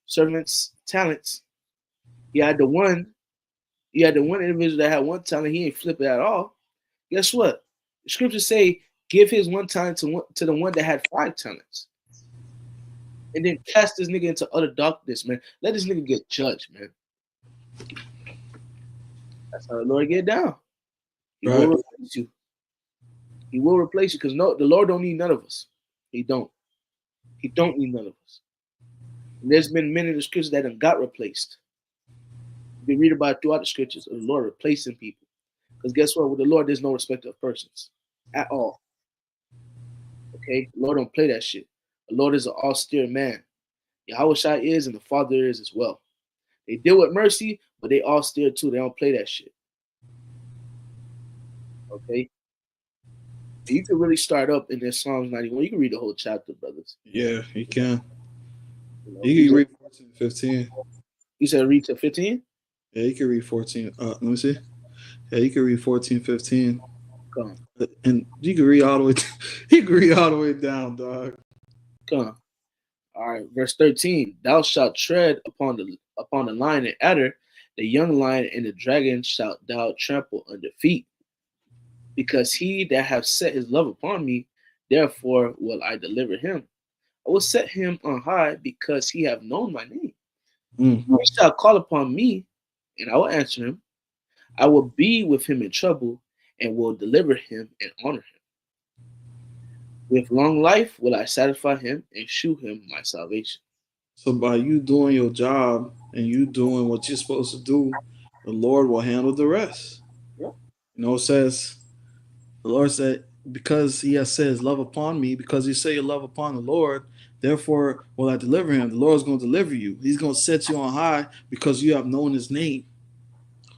servants talents. He had the one individual that had one talent. He ain't flip it at all. Guess what? The scriptures say, give his one talent to the one that had 5 talents. and then cast this nigga into utter darkness, man. Let this nigga get judged, man. That's how the Lord get down. He will Right. replace you. He will replace you because no, the Lord don't need none of us. He don't. He don't need none of us. And there's been many of the scriptures that have got replaced. We read about it throughout the scriptures of the Lord replacing people. Because guess what? With the Lord, there's no respect of persons at all. Okay? The Lord don't play that shit. The Lord is an austere man. Yahweh Shai is, and the Father is as well. They deal with mercy, but they austere too. They don't play that shit. Okay? You can really start up in this Psalms 91. You can read the whole chapter, brothers. Yeah, you can. You know, You can read 14, 15. you said read to 15? Yeah, you can read 14. Let me see. Yeah, you can read 14, 15. Come on. And you can read all the way you can read all the way down, dog. Come on. All right, verse 13. Thou shalt tread upon the lion and adder, the young lion and the dragon shalt thou trample under feet. Because he that hath set his love upon me, therefore will I deliver him. I will set him on high because he have known my name. Mm. He shall call upon me, and I will answer him. I will be with him in trouble, and will deliver him and honor him. With long life will I satisfy him and shew him my salvation. So by you doing your job and you doing what you're supposed to do, the Lord will handle the rest. Yep. You know, it says the Lord said, because he has set his love upon me, because you say your love upon the Lord, therefore will I deliver him. The Lord is going to deliver you. He's going to set you on high because you have known his name.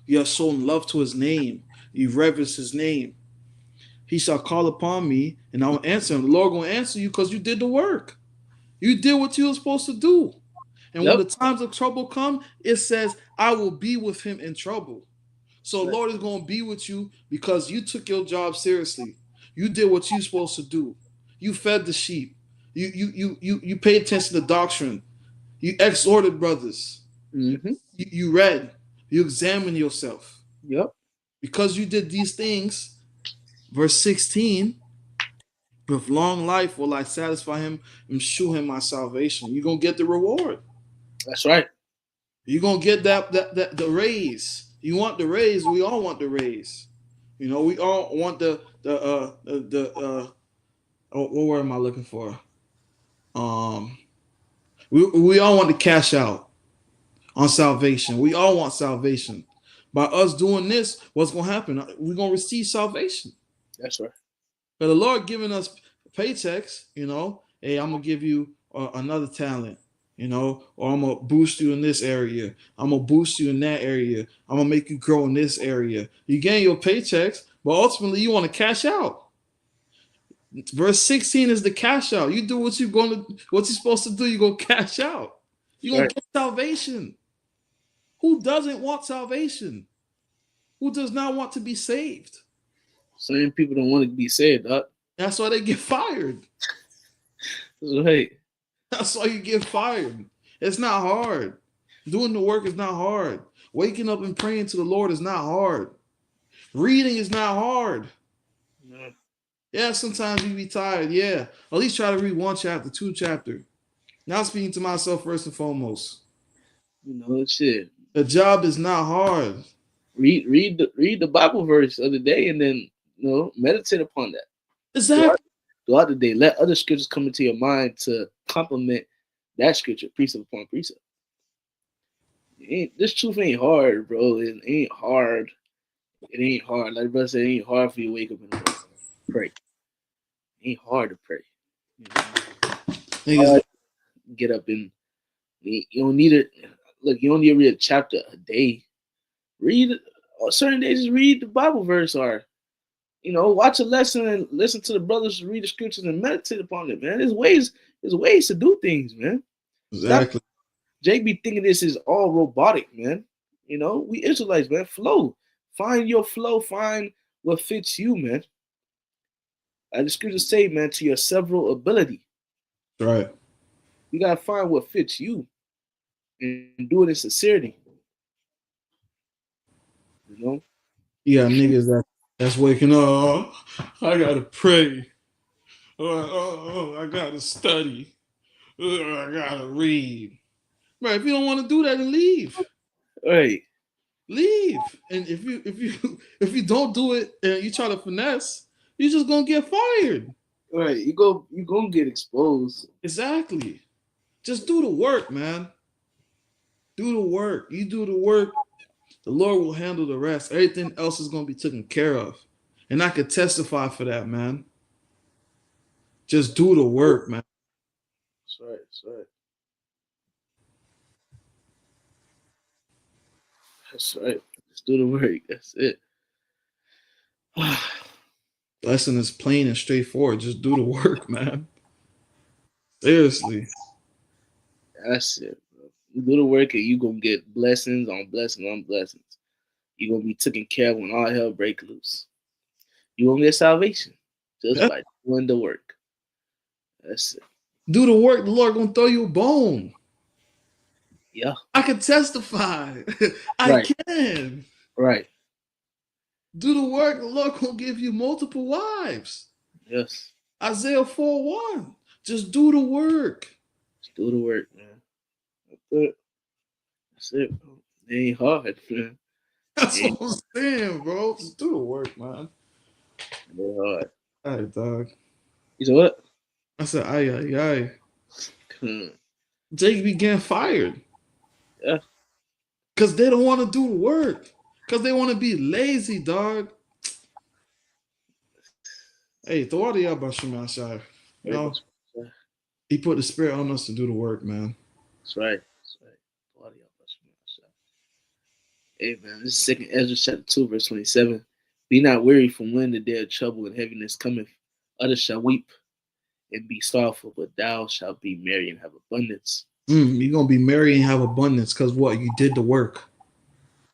You have shown love to his name. You reverence his name. He shall call upon me, and I will answer him. The Lord going to answer you because you did the work. You did what you were supposed to do. And when the times of trouble come, it says, I will be with him in trouble. So the Lord is going to be with you because you took your job seriously. You did what you're supposed to do. You fed the sheep. You paid attention to doctrine. You exhorted brothers. Mm-hmm. You read. You examined yourself. Yep. Because you did these things, verse 16, with long life will I satisfy him and shew him my salvation. You're going to get the reward. That's right. You're going to get that the raise. You want the raise. We all want the raise. You know, we all want what word am I looking for? We all want to cash out on salvation. We all want salvation. By us doing this, what's going to happen? We're going to receive salvation. That's right. But the Lord giving us paychecks, you know, hey, I'm going to give you another talent. You know, or I'm gonna boost you in this area. I'm gonna boost you in that area. I'm gonna make you grow in this area. You gain your paychecks, but ultimately you want to cash out. Verse 16 is the cash out. You do what you're supposed to do. You go cash out. You're gonna get salvation. Who doesn't want salvation? Who does not want to be saved? Some people don't want to be saved, huh? That's why they get fired. Right. That's why you get fired. It's not hard. Doing the work is not hard. Waking up and praying to the Lord is not hard. Reading is not hard. No. Yeah, sometimes you be tired. Yeah. At least try to read 1 chapter, 2 chapter. Now speaking to myself first and foremost. You know, shit. The job is not hard. Read the Bible verse of the day and then meditate upon that. Exactly. Throughout the day. Let other scriptures come into your mind to complement that scripture, precept upon precept. This truth ain't hard, bro. It ain't hard. It ain't hard. Like brother said, it ain't hard for you to wake up and pray. It ain't hard to pray. Get up and you don't need it. Look, you don't need to read a chapter a day. Read certain days, just read the Bible verse or watch a lesson and listen to the brothers read the scriptures and meditate upon it, man. There's ways to do things, man. Exactly. Jake be thinking this is all robotic, man. We Israelites, man. Flow. Find your flow. Find what fits you, man. Like the scriptures say, man, to your several ability. Right. You gotta find what fits you and do it in sincerity. You got niggas that's waking up. I gotta pray. I gotta study. I gotta read. Right, if you don't want to do that, then leave. Right. Leave. And if you don't do it and you try to finesse, you're just gonna get fired. Right. You gonna get exposed. Exactly. Just do the work, man. Do the work. You do the work, the Lord will handle the rest. Everything else is gonna be taken care of. And I could testify for that, man. Just do the work, man. That's right. That's right. That's right. Just do the work. That's it. Lesson is plain and straightforward. Just do the work, man. Seriously. That's it, bro. You do the work and you gonna get blessings on blessings on blessings. You gonna be taken care of when all hell break loose. You gonna get salvation just Yeah. by doing the work. That's it. Do the work, the Lord gonna throw you a bone. Yeah. I can testify. I Right. can. Right. Do the work, the Lord gonna give you multiple wives. Yes. Isaiah 4:1. Just do the work. Just do the work, man. That's it. That's it, bro. It ain't hard, man. That's It what ain't, I'm saying, bro. Just do the work, man. it ain't hard. All right, dog. You know what? I said, aye, aye, aye. Hmm. Jake be getting fired Yeah. because they don't want to do the work. Because they want to be lazy, dog. Hey, throw all the y'all about Shema Shai. You Right, know, he put the spirit on us to do the work, man. That's right. That's right. Hey man, this is second Ezra chapter 2, verse 27. Be not weary from when the day of trouble and heaviness cometh. Others shall weep and be sorrowful, but thou shalt be merry and have abundance. You're going to be merry and have abundance because what? You did the work.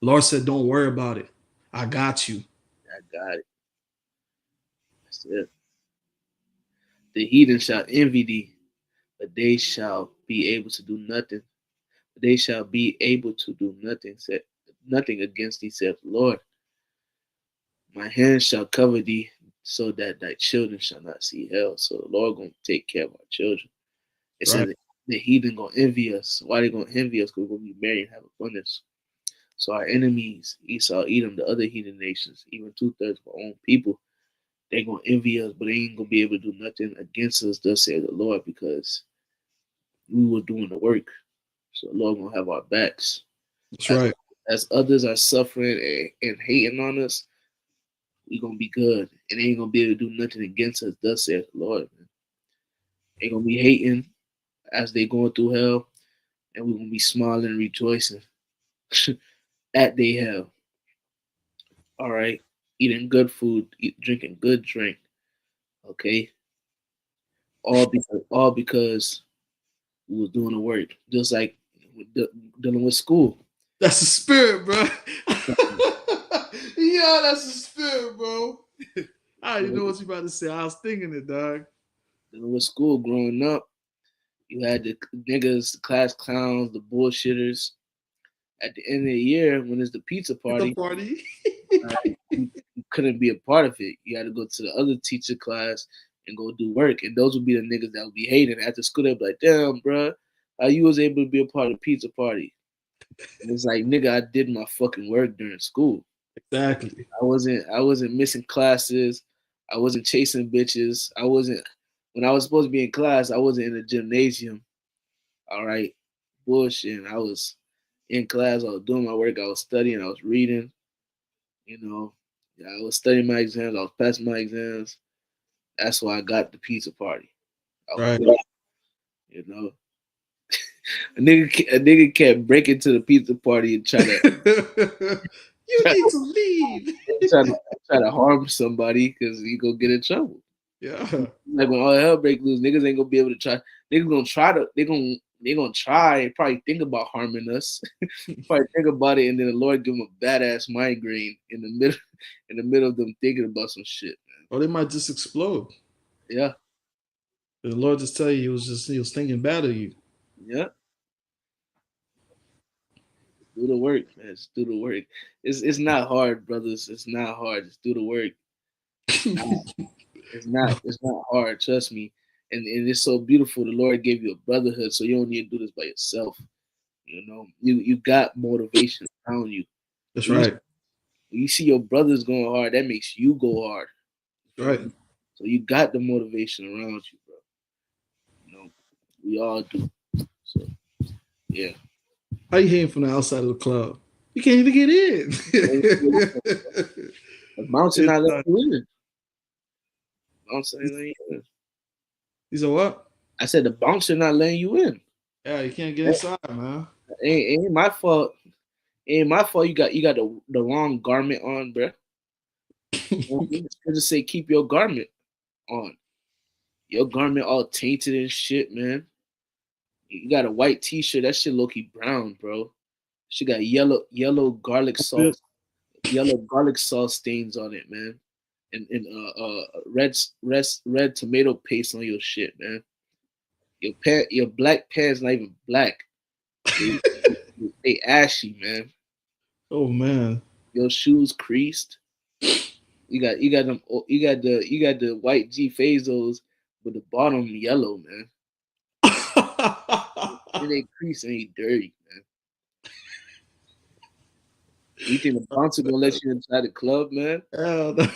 Lord said, don't worry about it. I got you. I got it. That's it. The heathen shall envy thee, but they shall be able to do nothing. They shall be able to do nothing, said nothing against thee, saith the Lord. My hand shall cover thee, so that thy children shall not see hell. So the Lord gonna take care of our children. It Right. says the heathen gonna envy us. Why they gonna envy us? Because we're gonna be married and have abundance. So our enemies, Esau, Edom, the other heathen nations, even 2/3 of our own people, they gonna envy us, but they ain't gonna be able to do nothing against us, thus says the Lord, because we were doing the work. So the Lord gonna have our backs. That's As right. as others are suffering and hating on us, we gonna be good. And they ain't gonna be able to do nothing against us, thus says the Lord. Man. They gonna be hating as they going through hell, and we're gonna be smiling and rejoicing at they hell. All right. Eating good food, drinking good drink. Okay. All because we was doing the work. Just like dealing with school. That's the spirit, bro. Yeah, that's the spirit, bro. I already know what you about to say. I was thinking it, dog. Dealing with school growing up. You had the niggas, the class clowns, the bullshitters. At the end of the year, when it's the pizza The party, party. you couldn't be a part of it. You had to go to the other teacher class and go do work. And those would be the niggas that would be hating. After school, they'd be like, damn, bro, how you was able to be a part of the pizza party? And it's like, nigga, I did my fucking work during school. Exactly. I wasn't missing classes. I wasn't chasing bitches. I wasn't when I was supposed to be in class, I wasn't in the gymnasium. All right. Bullshit. I was in class, I was doing my work, I was studying, I was reading, you know. Yeah, I was studying my exams, I was passing my exams. That's why I got the pizza party. I was Right. good, you know. A nigga can't break into the pizza party and try to You try, need to leave. try to try to harm somebody because you gonna get in trouble. Yeah. Like when all hell break loose, niggas ain't gonna be able to try. Niggas gonna try to. They gonna try and probably think about harming us. Probably think about it, and then the Lord give them a badass migraine in the middle, in the middle of them thinking about some shit. Or they might just explode. Yeah, The Lord just tell you he was thinking bad of you. yeah. Do the work, man. Just do the work. It's not hard, brothers. It's not hard. Just do the work. It's not. It's not hard. Trust me. and it's so beautiful. The Lord gave you a brotherhood, so you don't need to do this by yourself. You got motivation around you. That's When you, right. when you see your brothers going hard, that makes you go hard. Right. So you got the motivation around you, bro. We all do. So yeah. How you hating from the outside of the club? You can't even get in. The bouncer It's not letting not- you in. Bouncer ain't letting you in. You said what? I said the bouncer not letting you in. Yeah, you can't get inside, man. Ain't my fault. Ain't my fault. You got the wrong garment on, bro. It's good to say keep your garment on. Your garment all tainted and shit, man. You got a white t-shirt. That shit low key brown, bro. She got yellow garlic sauce, yellow garlic sauce stains on it, man. And red tomato paste on your shit, man. Your black pants not even black. They, they ashy, man. Oh man. Your shoes creased. You got them. You got the white G Fazos with the bottom yellow, man. And they crease and they dirty, man. You think the bouncer gonna let you inside the club, man? Hell no.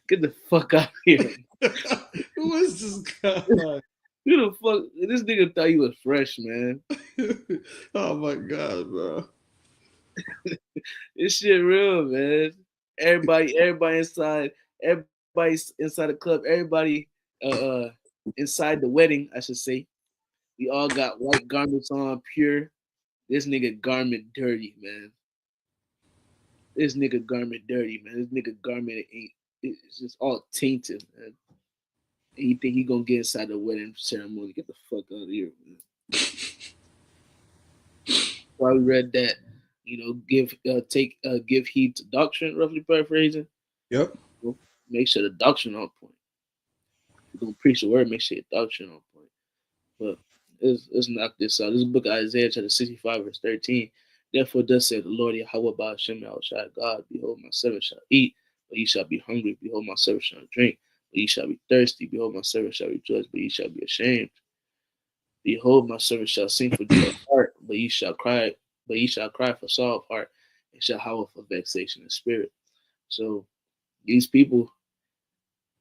Get the fuck out of here. Who is this guy? Who the fuck? This nigga thought you was fresh, man. Oh my god, bro. This shit real, man. Everybody everybody's inside the club. Everybody inside the wedding, I should say. We all got white garments on, pure. This nigga garment dirty, man. This nigga garment dirty, man. This nigga garment ain't. It's just all tainted, man. And you think he gonna get inside the wedding ceremony? Get the fuck out of here, man. Why we read that, give heed to doctrine, roughly paraphrasing. Yep. Well, make sure the doctrine on point. If you're gonna preach the word, make sure your doctrine on point. But let's knock this out. This is the book of Isaiah, chapter 65, verse 13. Therefore, thus saith the Lord Yahweh Ba'ashem Yahushua God, behold, my servant shall eat, but ye shall be hungry. Behold, my servant shall drink, but ye shall be thirsty. Behold, my servant shall rejoice, but ye shall be ashamed. Behold, my servant shall sing for joy of heart, but ye shall cry for sorrow of heart, and shall howl for vexation of spirit. So these people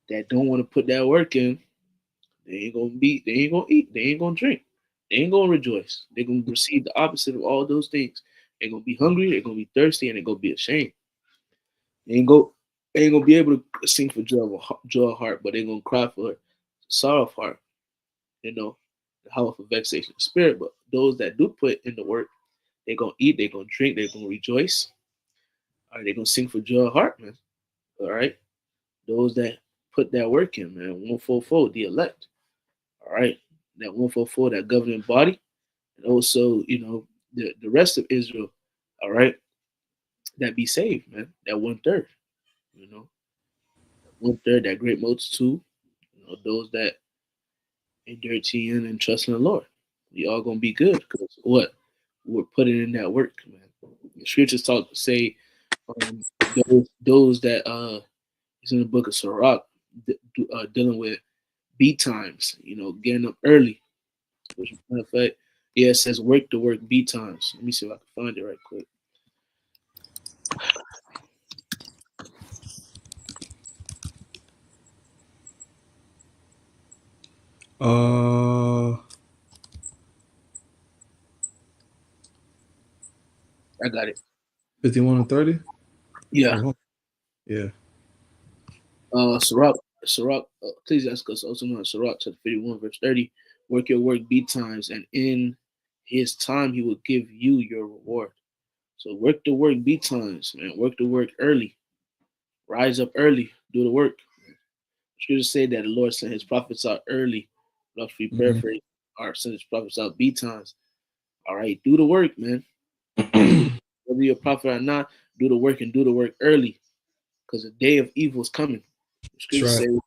that don't want to put that work in, they ain't gonna eat, they ain't gonna drink, they ain't gonna rejoice. They're gonna receive the opposite of all those things. They're gonna be hungry, they're gonna be thirsty, and they're gonna be ashamed. They ain't gonna be able to sing for joy of heart, but they're gonna cry for sorrow of heart, the howl for vexation of spirit. But those that do put in the work, they're gonna eat, they're gonna drink, they're gonna rejoice. All right, they're gonna sing for joy of heart, man. All right. Those that put that work in, man, 144, the elect. All right. That 144, that governing body, and also, the rest of Israel, all right, that be saved, man. That 1/3, you know, 1/3, that great multitude, those that endure to the end and trust in the Lord. We all gonna be good because what? We're putting in that work, man. The scriptures say um, those that is in the book of Sirach, dealing with beat times, getting up early. Which, matter of fact, yeah, it says work to work beat times. Let me see if I can find it right quick. I got it. 51 and 30? Yeah. Oh, yeah. Sirach, Ecclesiastes, also known as Sirach, chapter 51, verse 30. Work your work beat times, and in his time he will give you your reward. So work the work beat times, man. Work the work early. Rise up early. Do the work. Scripture say that the Lord sent his prophets out early. Roughly paraphrase, or sent his prophets out beat times. All right, do the work, man. Whether you're a prophet or not, do the work and do the work early. Because the day of evil is coming. That's right.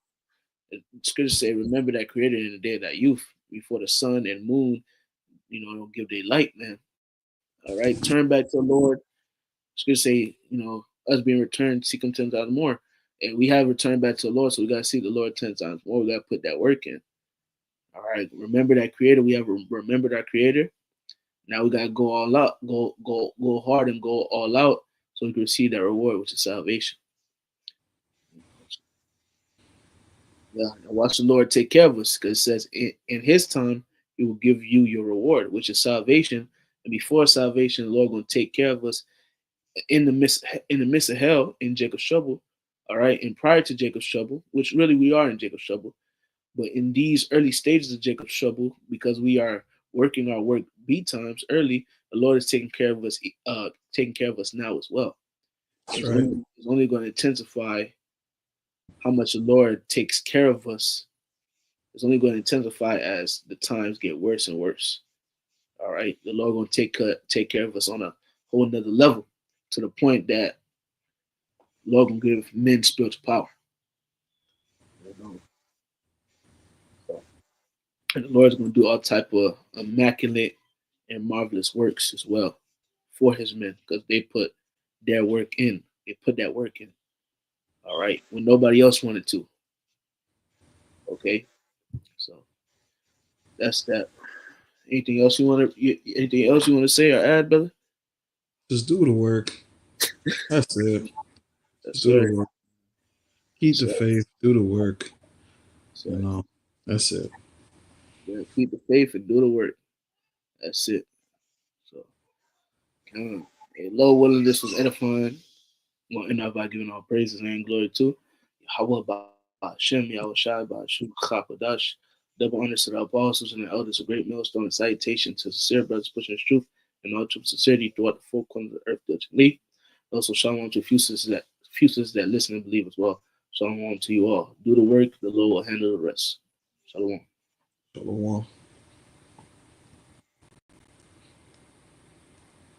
Scripture say, remember that creator in the day of that youth, before the sun and moon, don't give their light, man. All right, turn back to the Lord. Scripture say, us being returned, seek him 10,000 more. And we have returned back to the Lord, so we got to seek the Lord 10 times more. We got to put that work in. All right. Remember that Creator. We have remembered our Creator. Now we got to go all out, go hard and go all out so we can receive that reward, which is salvation. Yeah. And watch the Lord take care of us, because it says in His time, He will give you your reward, which is salvation. And before salvation, the Lord going to take care of us in the midst of hell, in Jacob's trouble. All right. And prior to Jacob's trouble, which really we are in Jacob's trouble, but in these early stages of Jacob's trouble, because we are working our work beat times early, the Lord is taking care of us, now as well. That's It's right. only going to intensify how much the Lord takes care of us. It's only going to intensify as the times get worse and worse. All right, the Lord going to take care of us on a whole nother level, to the point that the Lord going to give men spiritual power. And the Lord is going to do all type of immaculate and marvelous works as well for His men, because they put their work in. They put that work in. All right, when nobody else wanted to. Okay, so that's that. Anything else you want to? Anything else you want to say or add, brother? Just do the work. That's it. Yes, Just do sir. the work. Keep the So, faith. Do the work. so You know. That's it. yeah, keep the faith and do the work. That's it. So, a low willing, this was edifying. I'm gonna end up by giving all praises and glory to Yahweh Hashem, Yahweh Shai, Ba'ashem, Chakadash. Double honors to the apostles and the elders, a great millstone and salutation to sincere brothers pushing truth and all true sincerity throughout the four corners of the earth diligently. Also, shalom to fuses that listen and believe as well. Shalom to you all. Do the work, the Lord will handle the rest. Shalom. Shalom.